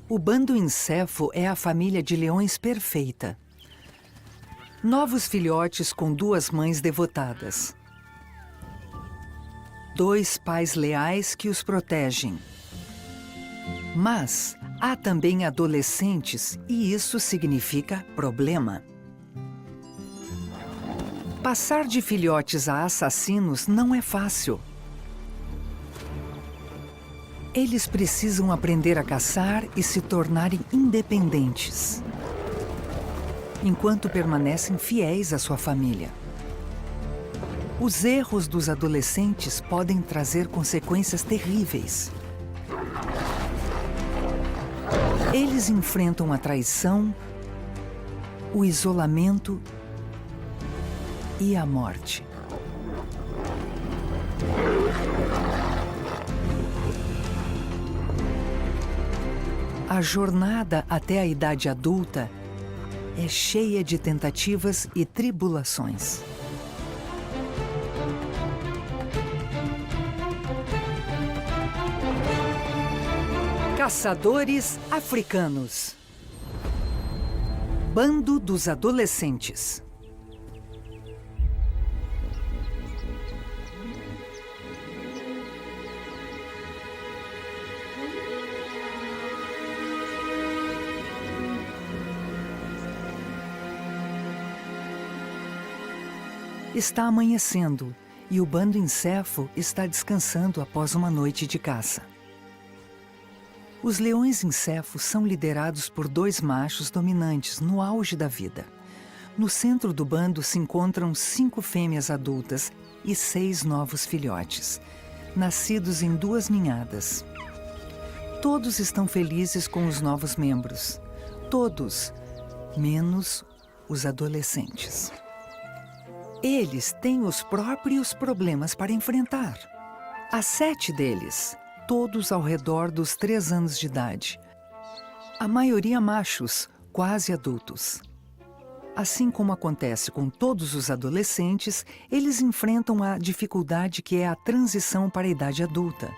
O bando Incefo é a família de leões perfeita. Novos filhotes com 2 mães devotadas. 2 pais leais que os protegem. Mas há também adolescentes e isso significa problema. Passar de filhotes a assassinos não é fácil. Eles precisam aprender a caçar e se tornarem independentes, enquanto permanecem fiéis à sua família. Os erros dos adolescentes podem trazer consequências terríveis. Eles enfrentam a traição, o isolamento e a morte. A jornada até a idade adulta é cheia de tentativas e tribulações. Caçadores africanos. Bando dos adolescentes. Está amanhecendo e o bando Incefo está descansando após uma noite de caça. Os leões Incefo são liderados por 2 machos dominantes no auge da vida. No centro do bando se encontram 5 fêmeas adultas e 6 novos filhotes, nascidos em 2 ninhadas. Todos estão felizes com os novos membros. Todos, menos os adolescentes. Eles têm os próprios problemas para enfrentar. Há 7 deles, todos ao redor dos 3 anos de idade. A maioria machos, quase adultos. Assim como acontece com todos os adolescentes, eles enfrentam a dificuldade que é a transição para a idade adulta.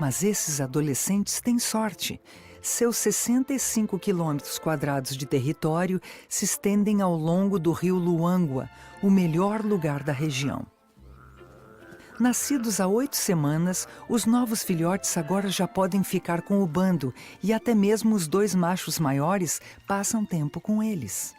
Mas esses adolescentes têm sorte. Seus 65 quilômetros quadrados de território se estendem ao longo do rio Luangwa, o melhor lugar da região. Nascidos há 8 semanas, os novos filhotes agora já podem ficar com o bando e até mesmo os 2 machos maiores passam tempo com eles.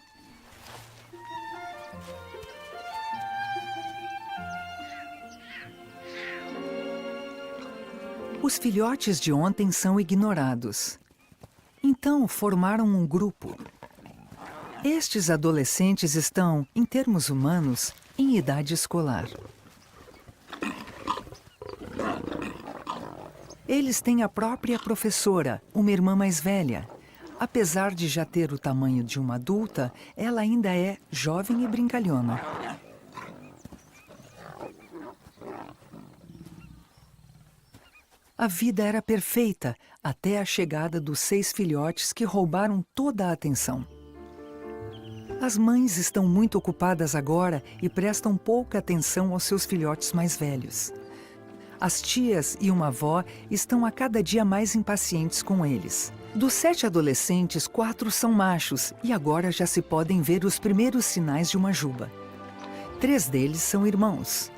Os filhotes de ontem são ignorados. Então, formaram um grupo. Estes adolescentes estão, em termos humanos, em idade escolar. Eles têm a própria professora, uma irmã mais velha. Apesar de já ter o tamanho de uma adulta, ela ainda é jovem e brincalhona. A vida era perfeita até a chegada dos 6 filhotes que roubaram toda a atenção. As mães estão muito ocupadas agora e prestam pouca atenção aos seus filhotes mais velhos. As tias e uma avó estão a cada dia mais impacientes com eles. Dos 7 adolescentes, 4 são machos e agora já se podem ver os primeiros sinais de uma juba. 3 deles são irmãos.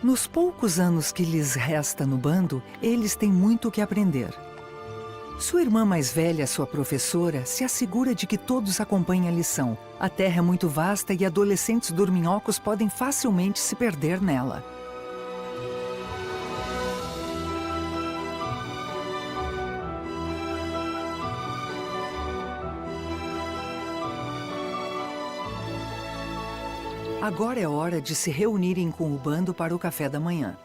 Nos poucos anos que lhes resta no bando, eles têm muito o que aprender. Sua irmã mais velha, sua professora, se assegura de que todos acompanhem a lição. A terra é muito vasta e adolescentes dorminhocos podem facilmente se perder nela. Agora é hora de se reunirem com o bando para o café da manhã.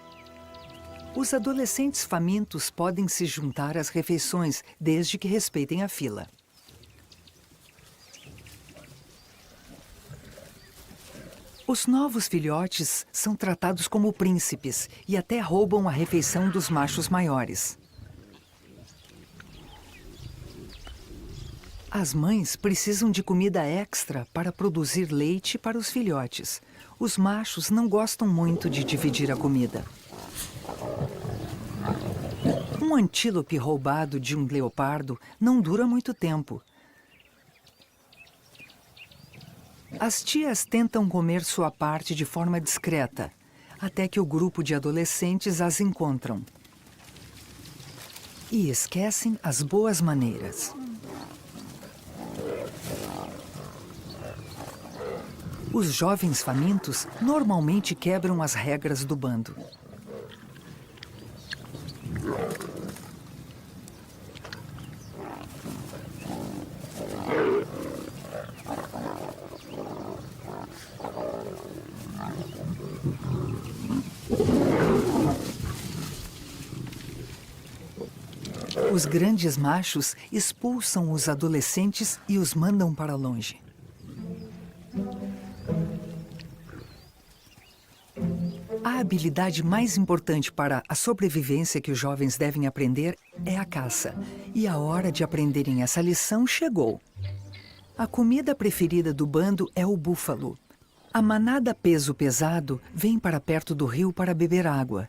Os adolescentes famintos podem se juntar às refeições, desde que respeitem a fila. Os novos filhotes são tratados como príncipes e até roubam a refeição dos machos maiores. As mães precisam de comida extra para produzir leite para os filhotes. Os machos não gostam muito de dividir a comida. Um Um antílope roubado de um leopardo não dura muito tempo. As tias tentam comer sua parte de forma discreta, até que o grupo de adolescentes as encontram. E esquecem as boas maneiras. Os jovens famintos normalmente quebram as regras do bando. Os grandes machos expulsam os adolescentes e os mandam para longe. A habilidade mais importante para a sobrevivência que os jovens devem aprender é a caça. E a hora de aprenderem essa lição chegou. A comida preferida do bando é o búfalo. A manada peso pesado vem para perto do rio para beber água.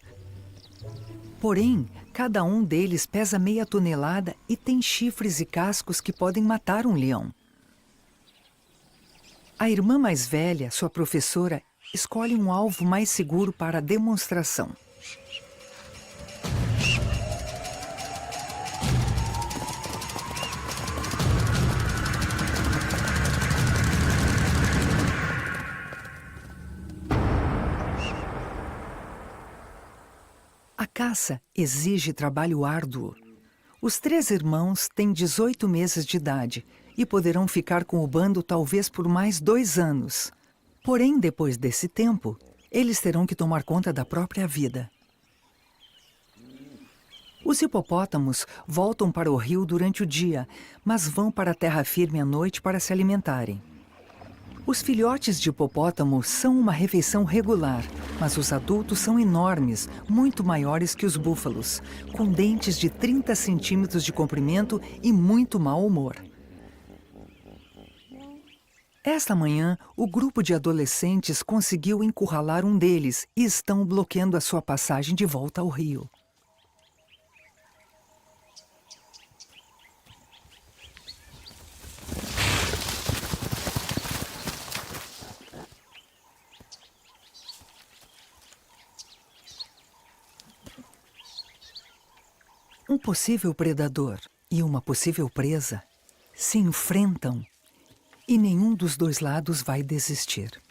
Porém, cada um deles pesa meia tonelada e tem chifres e cascos que podem matar um leão. A irmã mais velha, sua professora, escolhe um alvo mais seguro para a demonstração. A caça exige trabalho árduo. Os 3 irmãos têm 18 meses de idade e poderão ficar com o bando talvez por mais 2 anos. Porém, depois desse tempo, eles terão que tomar conta da própria vida. Os hipopótamos voltam para o rio durante o dia, mas vão para a terra firme à noite para se alimentarem. Os filhotes de hipopótamo são uma refeição regular, mas os adultos são enormes, muito maiores que os búfalos, com dentes de 30 centímetros de comprimento e muito mau humor. Esta manhã, o grupo de adolescentes conseguiu encurralar um deles e estão bloqueando a sua passagem de volta ao rio. Um possível predador e uma possível presa se enfrentam e nenhum dos 2 lados vai desistir.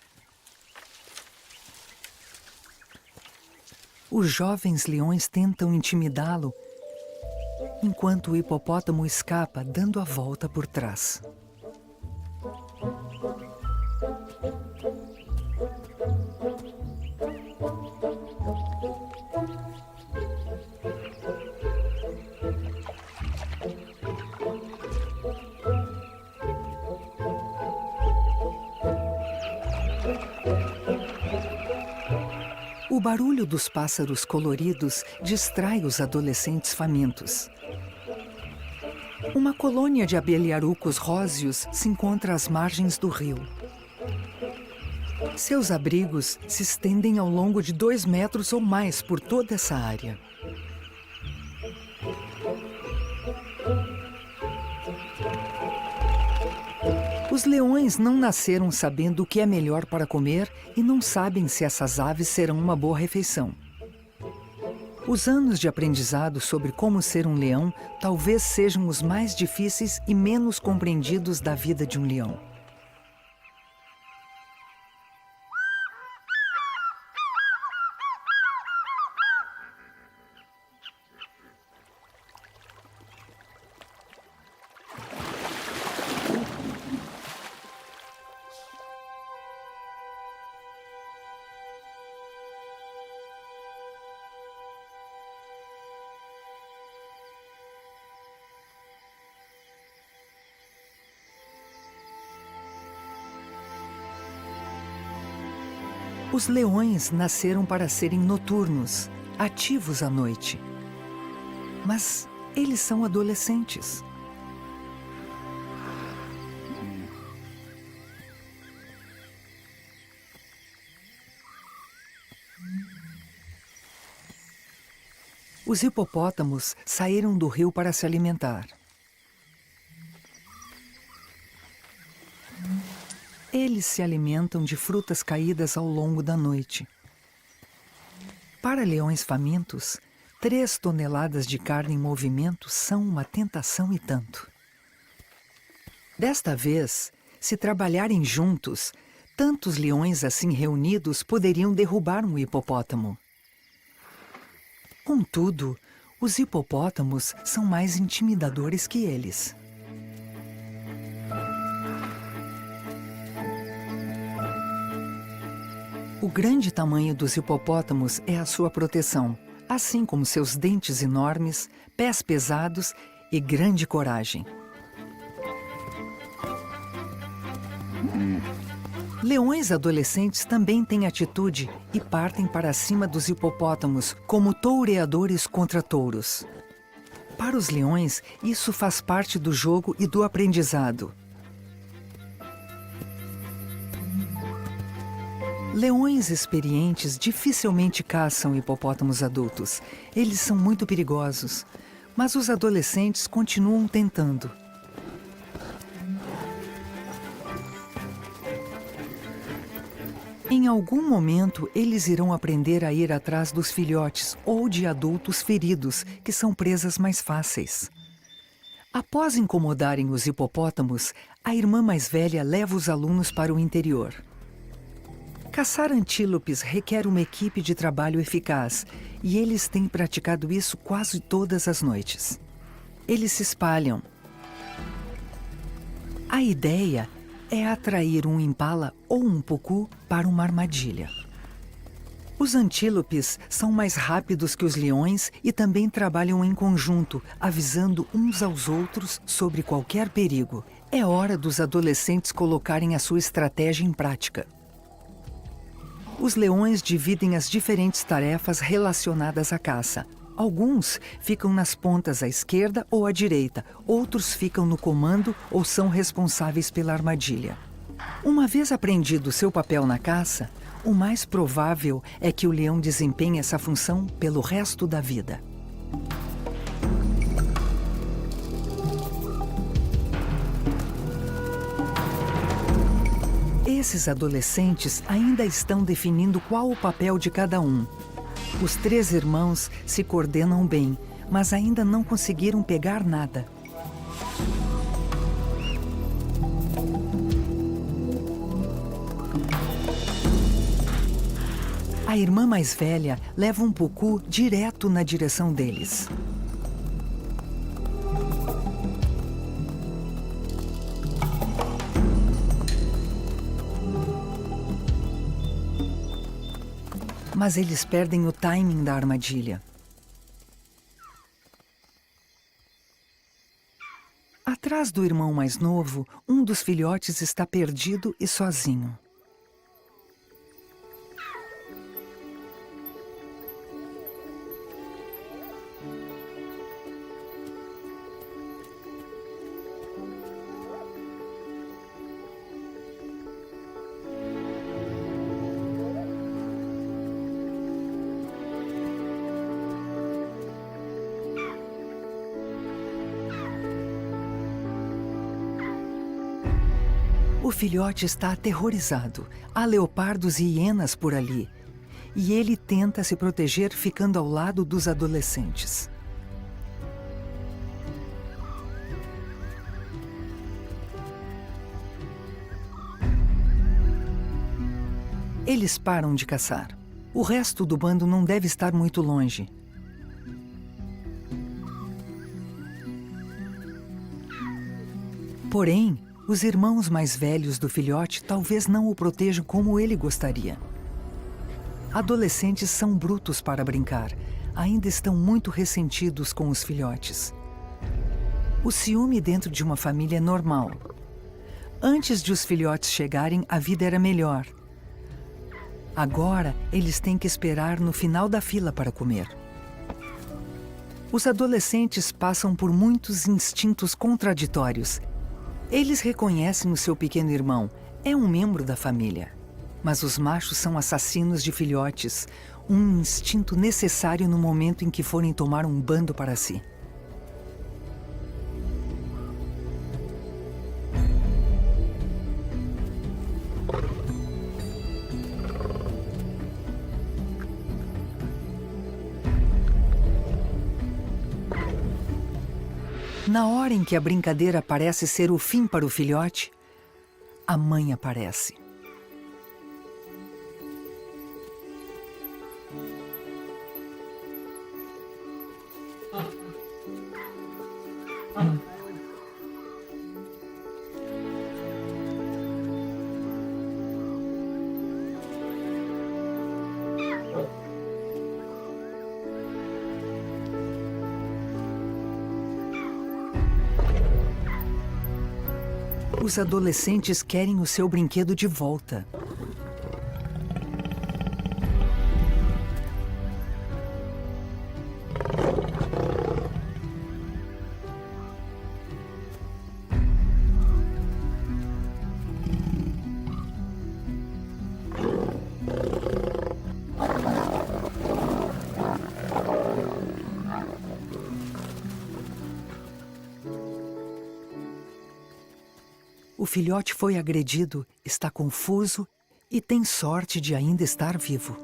Os jovens leões tentam intimidá-lo, enquanto o hipopótamo escapa dando a volta por trás. O barulho dos pássaros coloridos distrai os adolescentes famintos. Uma colônia de abelharucos róseos se encontra às margens do rio. Seus abrigos se estendem ao longo de 2 metros ou mais por toda essa área. Os leões não nasceram sabendo o que é melhor para comer e não sabem se essas aves serão uma boa refeição. Os anos de aprendizado sobre como ser um leão talvez sejam os mais difíceis e menos compreendidos da vida de um leão. Os leões nasceram para serem noturnos, ativos à noite. Mas eles são adolescentes. Os hipopótamos saíram do rio para se alimentar. Eles se alimentam de frutas caídas ao longo da noite. Para leões famintos, 3 toneladas de carne em movimento são uma tentação e tanto. Desta vez, se trabalharem juntos, tantos leões assim reunidos poderiam derrubar um hipopótamo. Contudo, os hipopótamos são mais intimidadores que eles. O grande tamanho dos hipopótamos é a sua proteção, assim como seus dentes enormes, pés pesados e grande coragem. Leões adolescentes também têm atitude e partem para cima dos hipopótamos como toureadores contra touros. Para os leões, isso faz parte do jogo e do aprendizado. Leões experientes dificilmente caçam hipopótamos adultos. Eles são muito perigosos, mas os adolescentes continuam tentando. Em algum momento, eles irão aprender a ir atrás dos filhotes ou de adultos feridos, que são presas mais fáceis. Após incomodarem os hipopótamos, a irmã mais velha leva os alunos para o interior. Caçar antílopes requer uma equipe de trabalho eficaz, e eles têm praticado isso quase todas as noites. Eles se espalham. A ideia é atrair um impala ou um pucu para uma armadilha. Os antílopes são mais rápidos que os leões e também trabalham em conjunto, avisando uns aos outros sobre qualquer perigo. É hora dos adolescentes colocarem a sua estratégia em prática. Os leões dividem as diferentes tarefas relacionadas à caça. Alguns ficam nas pontas à esquerda ou à direita, outros ficam no comando ou são responsáveis pela armadilha. Uma vez aprendido seu papel na caça, o mais provável é que o leão desempenhe essa função pelo resto da vida. Esses adolescentes ainda estão definindo qual o papel de cada um. Os 3 irmãos se coordenam bem, mas ainda não conseguiram pegar nada. A irmã mais velha leva um pucu direto na direção deles. Mas eles perdem o timing da armadilha. Atrás do irmão mais novo, um dos filhotes está perdido e sozinho. O filhote está aterrorizado. Há leopardos e hienas por ali. E ele tenta se proteger ficando ao lado dos adolescentes. Eles param de caçar. O resto do bando não deve estar muito longe. Porém, os irmãos mais velhos do filhote talvez não o protejam como ele gostaria. Adolescentes são brutos para brincar. Ainda estão muito ressentidos com os filhotes. O ciúme dentro de uma família é normal. Antes de os filhotes chegarem, a vida era melhor. Agora, eles têm que esperar no final da fila para comer. Os adolescentes passam por muitos instintos contraditórios. Eles reconhecem o seu pequeno irmão, é um membro da família. Mas os machos são assassinos de filhotes. um instinto necessário no momento em que forem tomar um bando para si. Na hora em que a brincadeira parece ser o fim para o filhote, a mãe aparece. Os adolescentes querem o seu brinquedo de volta. O filhote foi agredido, está confuso e tem sorte de ainda estar vivo.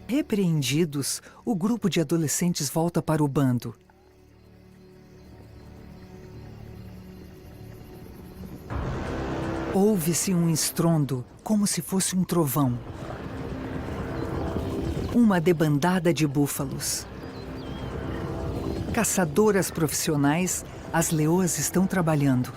Repreendidos, o grupo de adolescentes volta para o bando. Ouve-se um estrondo, como se fosse um trovão. Uma debandada de búfalos. Caçadoras profissionais, as leoas estão trabalhando.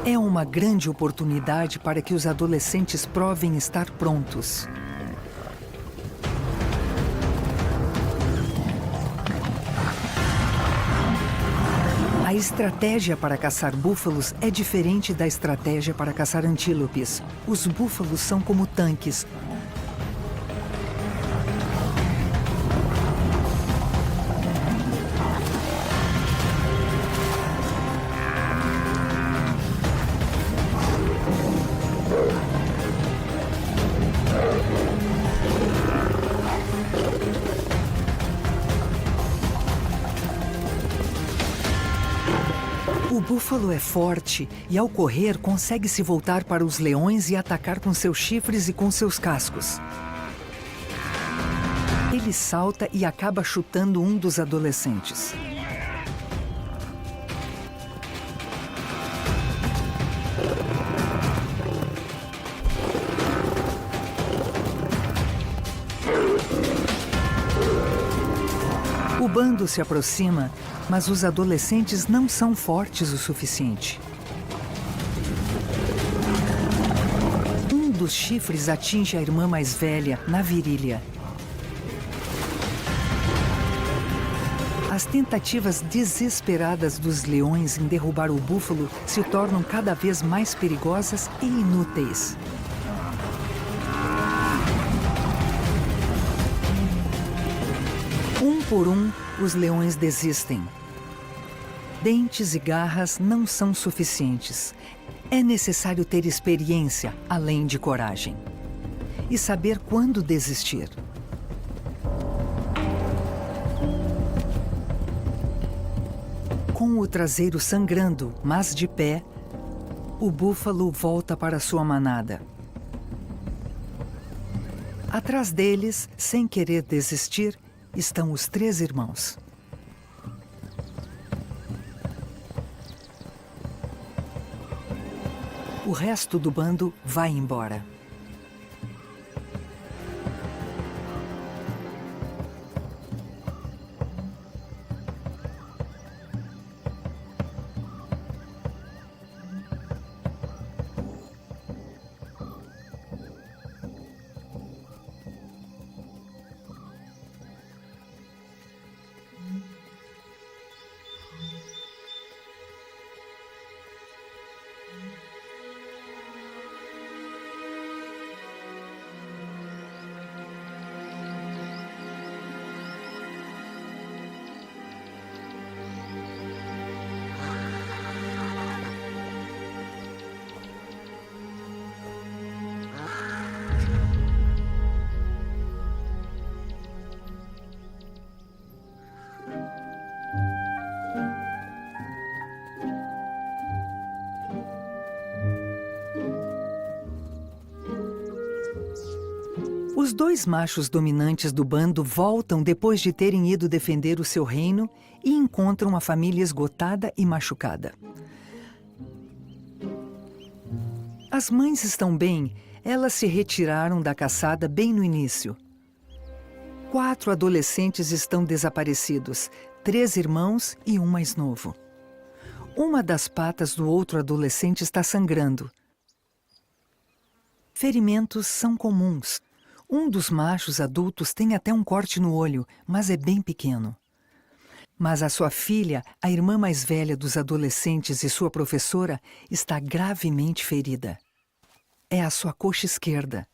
É uma grande oportunidade para que os adolescentes provem estar prontos. A estratégia para caçar búfalos é diferente da estratégia para caçar antílopes. Os búfalos são como tanques. O búfalo é forte e, ao correr, consegue se voltar para os leões e atacar com seus chifres e com seus cascos. Ele salta e acaba chutando um dos adolescentes. O bando se aproxima, mas os adolescentes não são fortes o suficiente. Um dos chifres atinge a irmã mais velha na virilha. As tentativas desesperadas dos leões em derrubar o búfalo se tornam cada vez mais perigosas e inúteis. Um por um, os leões desistem. Dentes e garras não são suficientes. É necessário ter experiência, além de coragem. E saber quando desistir. Com o traseiro sangrando, mas de pé, o búfalo volta para sua manada. Atrás deles, sem querer desistir, estão os 3 irmãos. O resto do bando vai embora. Os dois machos dominantes do bando voltam depois de terem ido defender o seu reino e encontram a família esgotada e machucada. As mães estão bem, elas se retiraram da caçada bem no início. 4 adolescentes estão desaparecidos, 3 irmãos e um mais novo. Uma das patas do outro adolescente está sangrando. Ferimentos são comuns. Um dos machos adultos tem até um corte no olho, mas é bem pequeno. Mas a sua filha, a irmã mais velha dos adolescentes e sua professora, está gravemente ferida. É a sua coxa esquerda.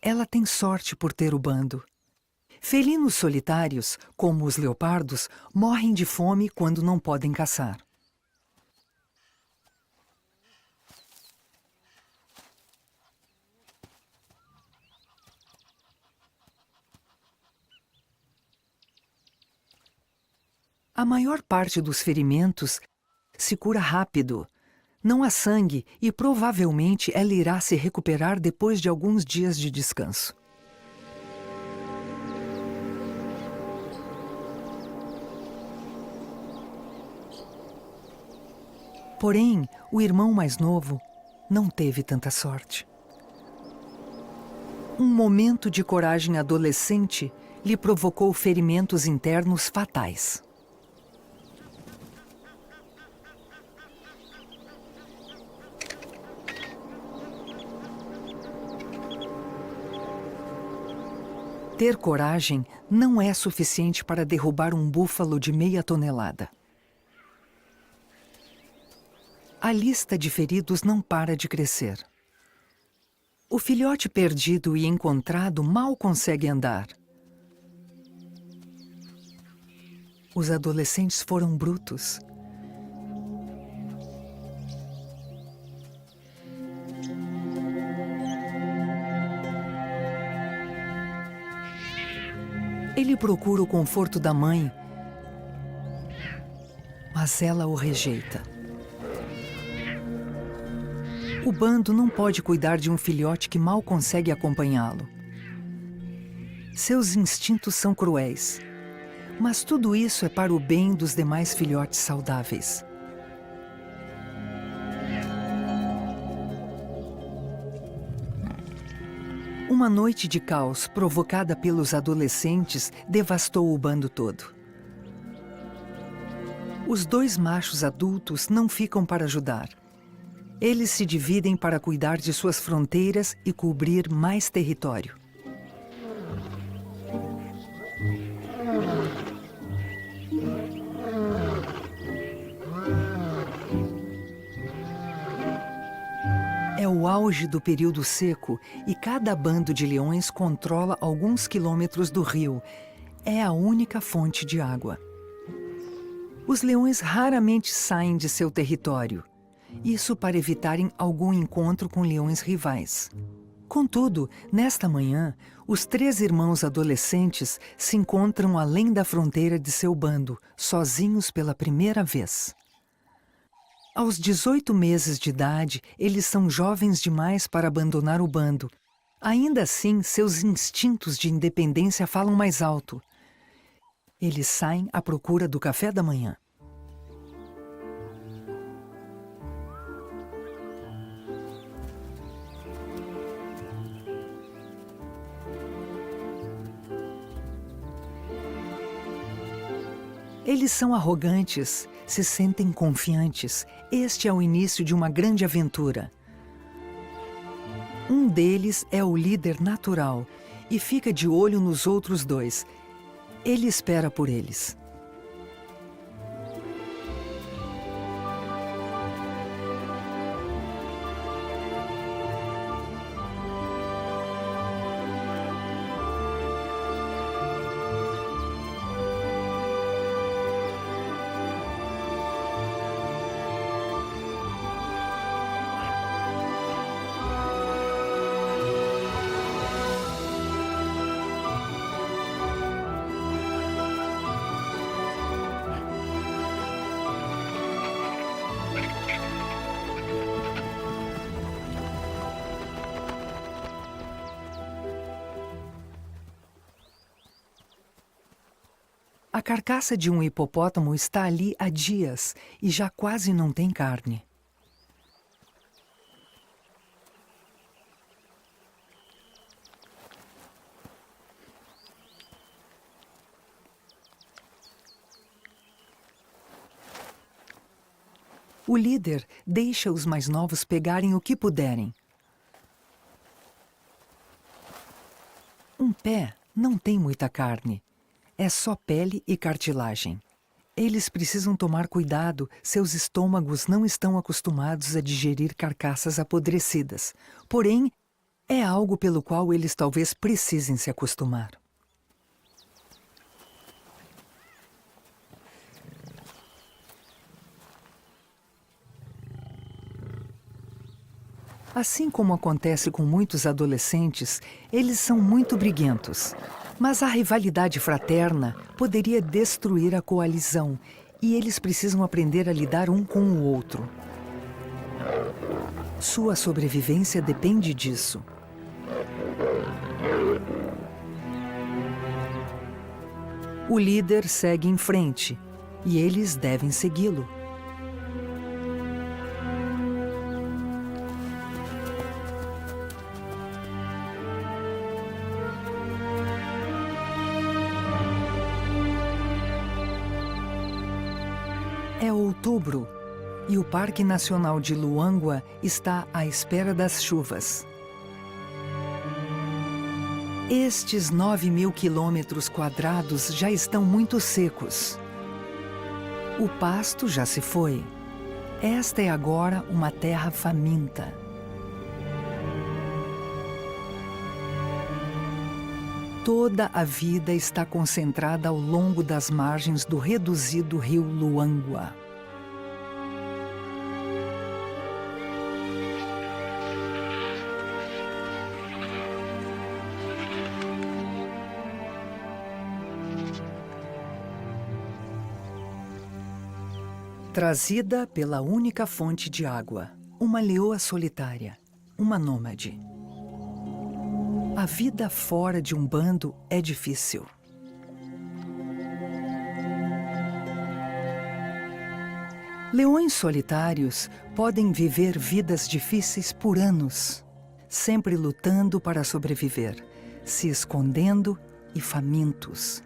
Ela tem sorte por ter o bando. Felinos solitários, como os leopardos, morrem de fome quando não podem caçar. A maior parte dos ferimentos se cura rápido. Não há sangue e provavelmente ela irá se recuperar depois de alguns dias de descanso. Porém, o irmão mais novo não teve tanta sorte. Um momento de coragem adolescente lhe provocou ferimentos internos fatais. Ter coragem não é suficiente para derrubar um búfalo de meia tonelada. A lista de feridos não para de crescer. O filhote perdido e encontrado mal consegue andar. Os adolescentes foram brutos. Ele procura o conforto da mãe, mas ela o rejeita. O bando não pode cuidar de um filhote que mal consegue acompanhá-lo. Seus instintos são cruéis, mas tudo isso é para o bem dos demais filhotes saudáveis. Uma noite de caos provocada pelos adolescentes devastou o bando todo. Os 2 machos adultos não ficam para ajudar. Eles se dividem para cuidar de suas fronteiras e cobrir mais território. É o auge do período seco e cada bando de leões controla alguns quilômetros do rio. É a única fonte de água. Os leões raramente saem de seu território. Isso para evitarem algum encontro com leões rivais. Contudo, nesta manhã, os 3 irmãos adolescentes se encontram além da fronteira de seu bando, sozinhos pela primeira vez. Aos 18 meses de idade, eles são jovens demais para abandonar o bando. Ainda assim, seus instintos de independência falam mais alto. Eles saem à procura do café da manhã. Eles são arrogantes, se sentem confiantes. Este é o início de uma grande aventura. Um deles é o líder natural e fica de olho nos outros 2. Ele espera por eles. A carcaça de um hipopótamo está ali há dias e já quase não tem carne. O líder deixa os mais novos pegarem o que puderem. Um pé não tem muita carne. É só pele e cartilagem. Eles precisam tomar cuidado, seus estômagos não estão acostumados a digerir carcaças apodrecidas. Porém, é algo pelo qual eles talvez precisem se acostumar. Assim como acontece com muitos adolescentes, eles são muito briguentos. Mas a rivalidade fraterna poderia destruir a coalizão e eles precisam aprender a lidar um com o outro. Sua sobrevivência depende disso. O líder segue em frente e eles devem segui-lo. É outubro e o Parque Nacional de Luangwa está à espera das chuvas. Estes 9.000 quilômetros quadrados já estão muito secos. O pasto já se foi. Esta é agora uma terra faminta. Toda a vida está concentrada ao longo das margens do reduzido rio Luangwa. Trazida pela única fonte de água, uma leoa solitária, uma nômade. A vida fora de um bando é difícil. Leões solitários podem viver vidas difíceis por anos, sempre lutando para sobreviver, se escondendo e famintos.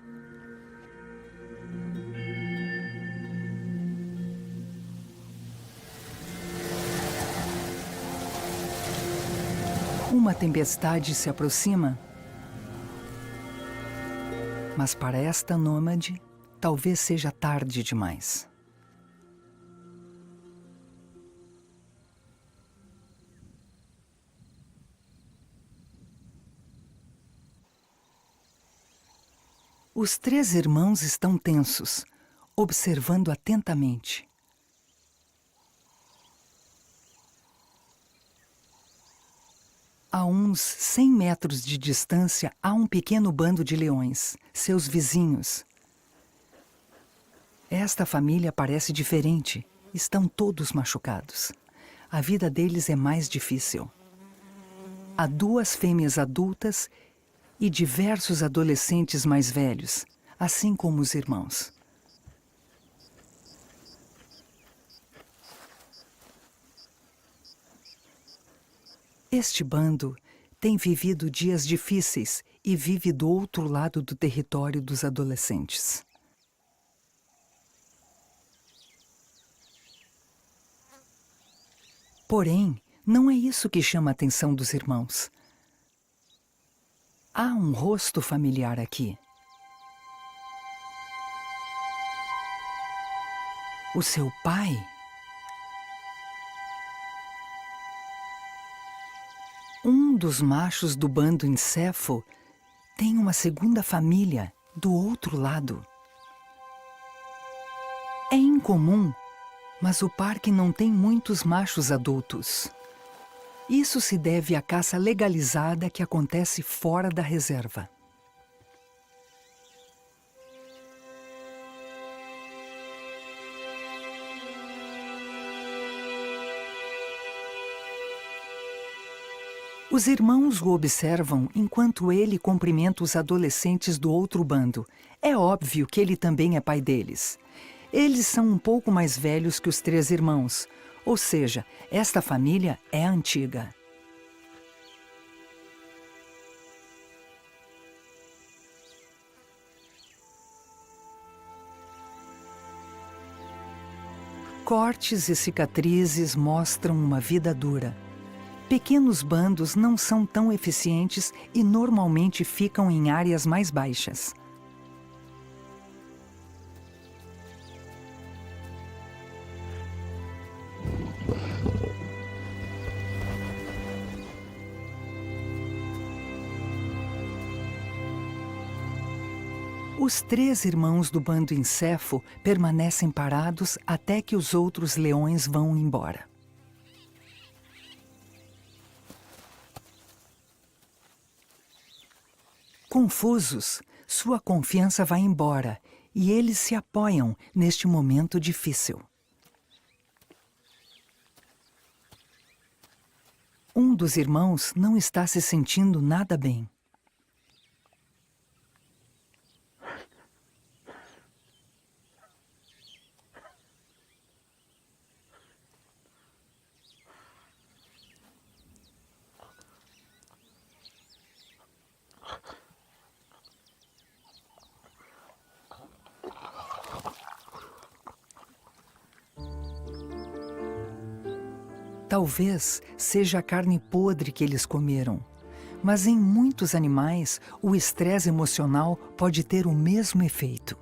Uma tempestade se aproxima, mas para esta nômade, talvez seja tarde demais. Os 3 irmãos estão tensos, observando atentamente. A uns 100 metros de distância há um pequeno bando de leões, seus vizinhos. Esta família parece diferente. Estão todos machucados. A vida deles é mais difícil. Há 2 fêmeas adultas e diversos adolescentes mais velhos, assim como os irmãos. Este bando tem vivido dias difíceis e vive do outro lado do território dos adolescentes. Porém, não é isso que chama a atenção dos irmãos. Há um rosto familiar aqui. O seu pai? Um dos machos do bando Encéfalo tem uma segunda família do outro lado. É incomum, mas o parque não tem muitos machos adultos. Isso se deve à caça legalizada que acontece fora da reserva. Os irmãos o observam enquanto ele cumprimenta os adolescentes do outro bando. É óbvio que ele também é pai deles. Eles são um pouco mais velhos que os 3 irmãos, ou seja, esta família é antiga. Cortes e cicatrizes mostram uma vida dura. Pequenos bandos não são tão eficientes e normalmente ficam em áreas mais baixas. Os 3 irmãos do bando Encefo permanecem parados até que os outros leões vão embora. Confusos, sua confiança vai embora e eles se apoiam neste momento difícil. Um dos irmãos não está se sentindo nada bem. Talvez seja a carne podre que eles comeram, mas em muitos animais o estresse emocional pode ter o mesmo efeito.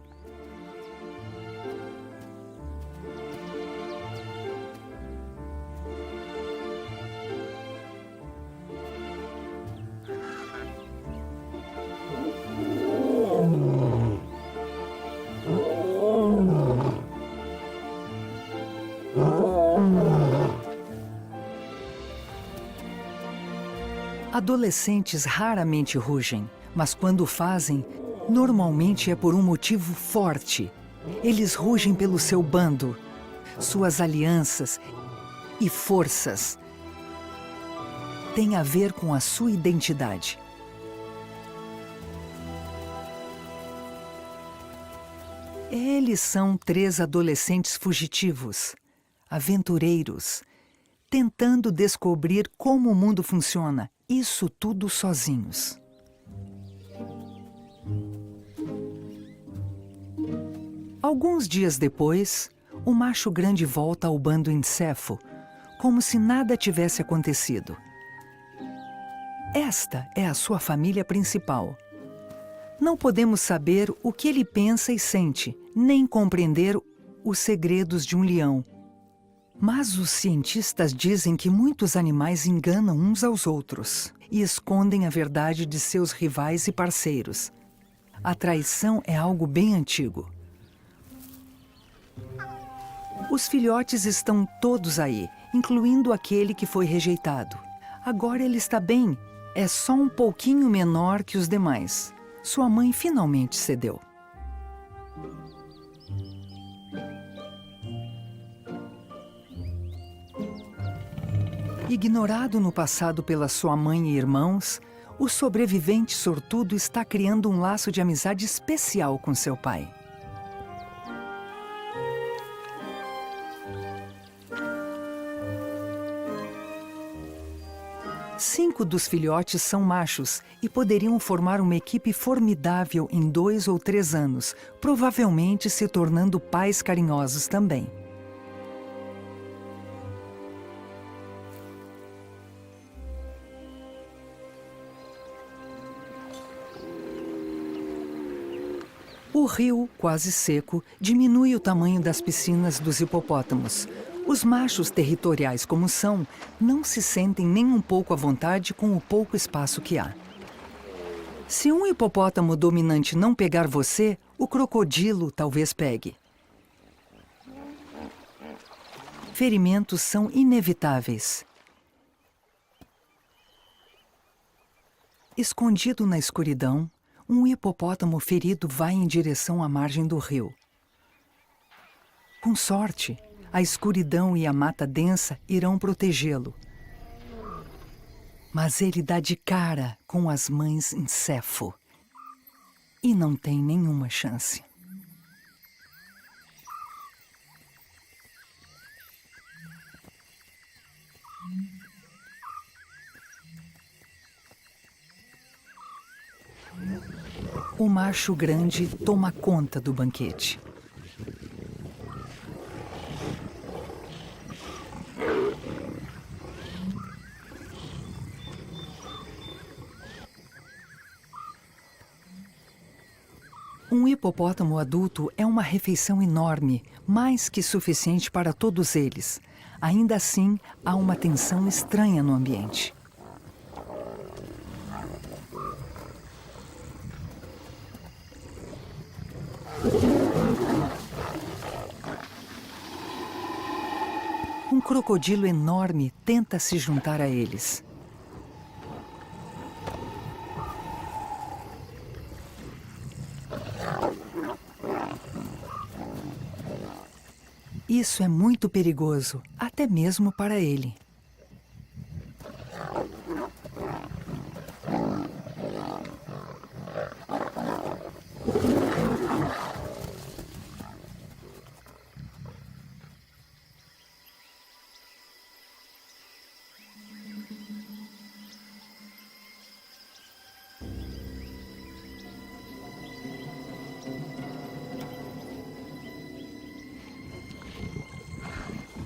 Adolescentes raramente rugem, mas quando o fazem, normalmente é por um motivo forte. Eles rugem pelo seu bando, suas alianças e forças. Tem a ver com a sua identidade. Eles são 3 adolescentes fugitivos, aventureiros, tentando descobrir como o mundo funciona. Isso tudo sozinhos. Alguns dias depois, o macho grande volta ao bando Encefo, como se nada tivesse acontecido. Esta é a sua família principal. Não podemos saber o que ele pensa e sente, nem compreender os segredos de um leão. Mas os cientistas dizem que muitos animais enganam uns aos outros e escondem a verdade de seus rivais e parceiros. A traição é algo bem antigo. Os filhotes estão todos aí, incluindo aquele que foi rejeitado. Agora ele está bem, é só um pouquinho menor que os demais. Sua mãe finalmente cedeu. Ignorado no passado pela sua mãe e irmãos, o sobrevivente sortudo está criando um laço de amizade especial com seu pai. Cinco dos filhotes são machos e poderiam formar uma equipe formidável em 2 ou 3 anos, provavelmente se tornando pais carinhosos também. O rio, quase seco, diminui o tamanho das piscinas dos hipopótamos. Os machos territoriais como são, não se sentem nem um pouco à vontade com o pouco espaço que há. Se um hipopótamo dominante não pegar você, o crocodilo talvez pegue. Ferimentos são inevitáveis. Escondido na escuridão, um hipopótamo ferido vai em direção à margem do rio. Com sorte, a escuridão e a mata densa irão protegê-lo. Mas ele dá de cara com as mães Encefo. e não tem nenhuma chance. O macho grande toma conta do banquete. Um hipopótamo adulto é uma refeição enorme, mais que suficiente para todos eles. Ainda assim, há uma tensão estranha no ambiente. Um crocodilo enorme tenta se juntar a eles. Isso é muito perigoso, até mesmo para ele.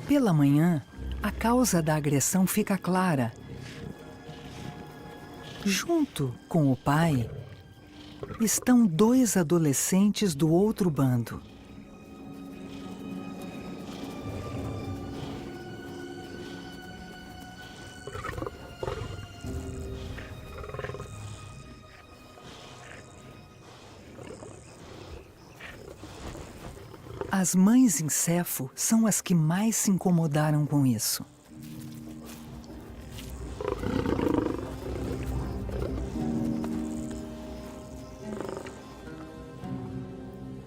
Pela manhã, a causa da agressão fica clara. Junto com o pai, estão 2 adolescentes do outro bando. As mães encéfalo são as que mais se incomodaram com isso.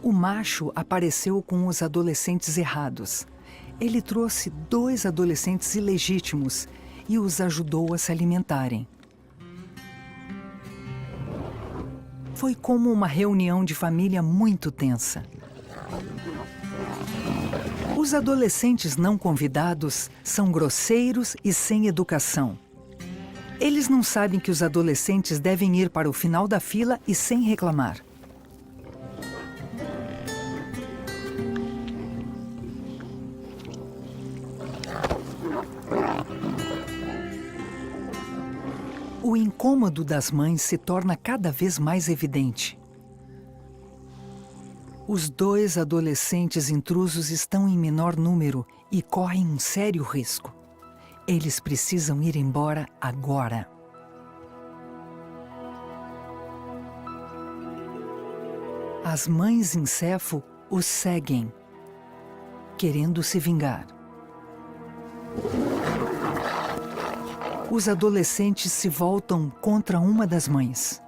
O macho apareceu com os adolescentes errados. Ele trouxe 2 adolescentes ilegítimos e os ajudou a se alimentarem. Foi como uma reunião de família muito tensa. Os adolescentes não convidados são grosseiros e sem educação. Eles não sabem que os adolescentes devem ir para o final da fila e sem reclamar. O incômodo das mães se torna cada vez mais evidente. Os 2 adolescentes intrusos estão em menor número e correm um sério risco. Eles precisam ir embora agora. As mães encéfalo os seguem, querendo se vingar. Os adolescentes se voltam contra uma das mães.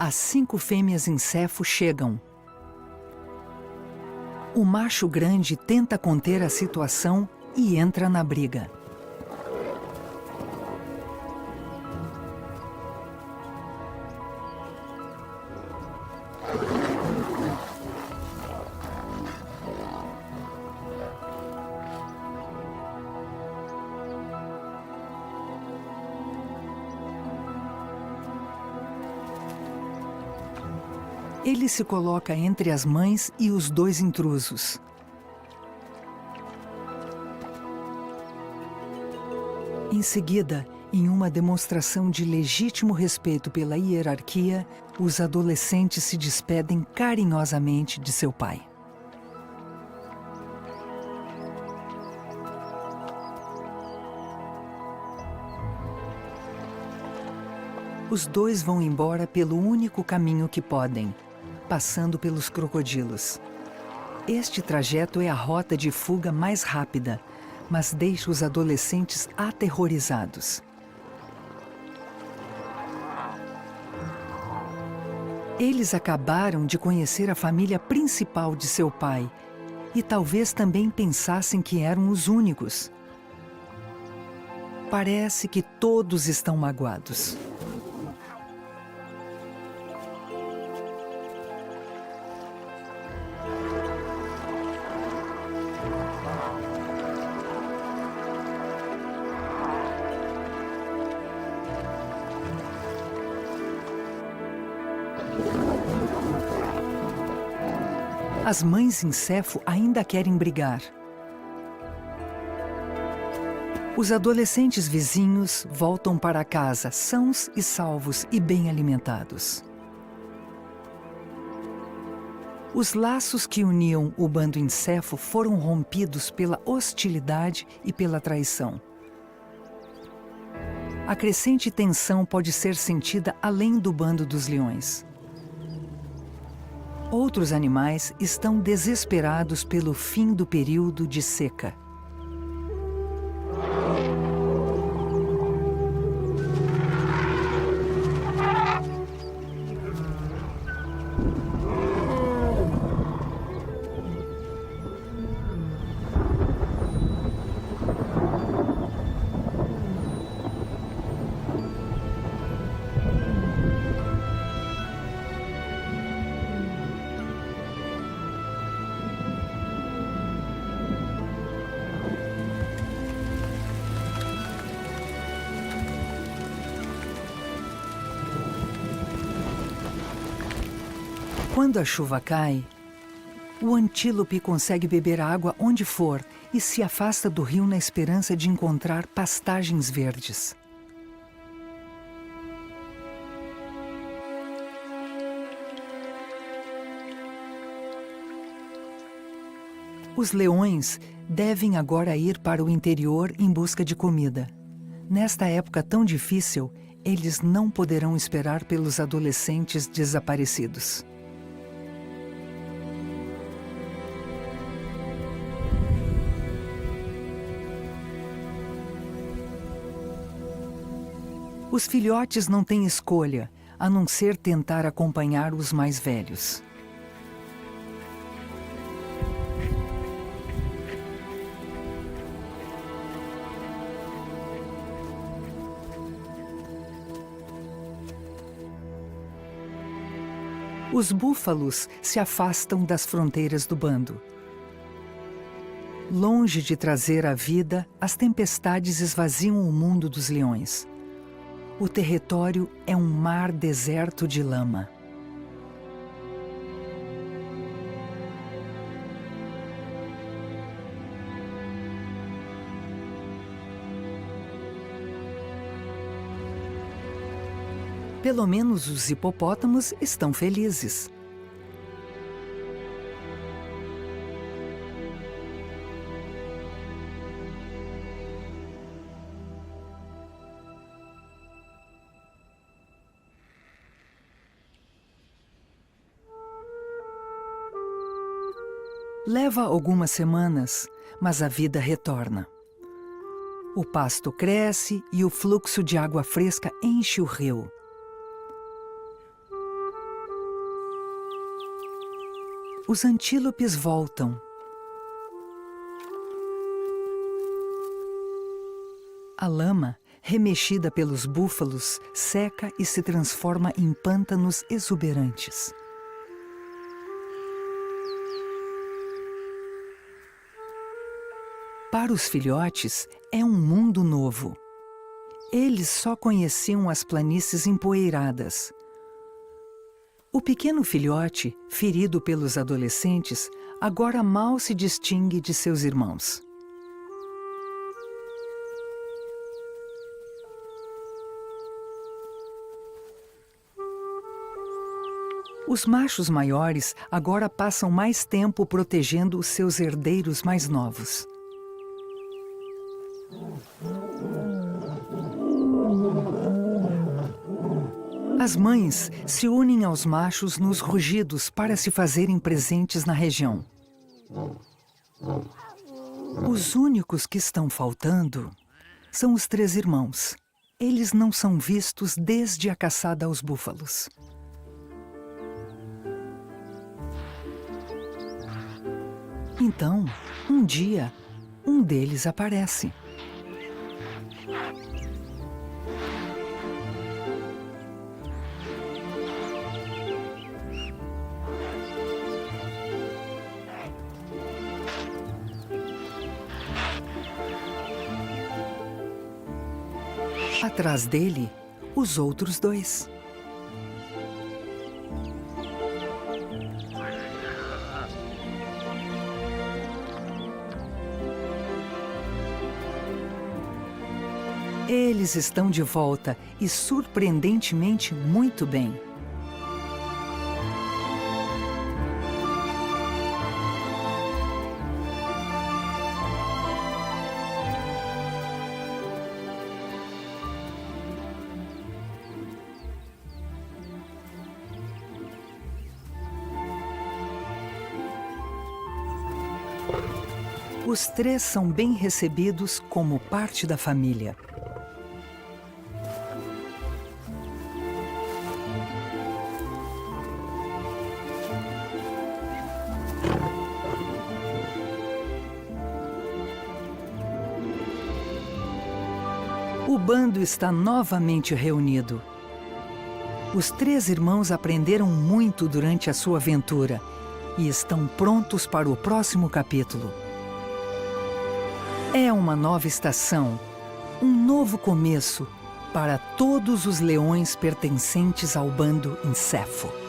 As 5 fêmeas encéfalo chegam. O macho grande tenta conter a situação e entra na briga. Ele se coloca entre as mães e os 2 intrusos. Em seguida, em uma demonstração de legítimo respeito pela hierarquia, os adolescentes se despedem carinhosamente de seu pai. Os 2 vão embora pelo único caminho que podem, passando pelos crocodilos. Este trajeto é a rota de fuga mais rápida, mas deixa os adolescentes aterrorizados. Eles acabaram de conhecer a família principal de seu pai e talvez também pensassem que eram os únicos. Parece que todos estão magoados. As mães em Cefo ainda querem brigar. Os adolescentes vizinhos voltam para casa sãos e salvos e bem alimentados. Os laços que uniam o bando em Cefo foram rompidos pela hostilidade e pela traição. A crescente tensão pode ser sentida além do bando dos leões. Outros animais estão desesperados pelo fim do período de seca. Quando a chuva cai, o antílope consegue beber água onde for e se afasta do rio na esperança de encontrar pastagens verdes. Os leões devem agora ir para o interior em busca de comida. Nesta época tão difícil, eles não poderão esperar pelos adolescentes desaparecidos. Os filhotes não têm escolha, a não ser tentar acompanhar os mais velhos. Os búfalos se afastam das fronteiras do bando. Longe de trazer a vida, as tempestades esvaziam o mundo dos leões. O território é um mar deserto de lama. Pelo menos os hipopótamos estão felizes. Leva algumas semanas, mas a vida retorna. O pasto cresce e o fluxo de água fresca enche o rio. Os antílopes voltam. A lama, remexida pelos búfalos, seca e se transforma em pântanos exuberantes. Para os filhotes, é um mundo novo. Eles só conheciam as planícies empoeiradas. O pequeno filhote, ferido pelos adolescentes, agora mal se distingue de seus irmãos. Os machos maiores agora passam mais tempo protegendo os seus herdeiros mais novos. As mães se unem aos machos nos rugidos para se fazerem presentes na região. Os únicos que estão faltando são os 3 irmãos. Eles não são vistos desde a caçada aos búfalos. Então, um dia, um deles aparece. Atrás dele, os outros dois. Eles estão de volta e surpreendentemente muito bem. Os três são bem recebidos como parte da família. O bando está novamente reunido. Os três irmãos aprenderam muito durante a sua aventura e estão prontos para o próximo capítulo. É uma nova estação, um novo começo para todos os leões pertencentes ao bando Encéfalo.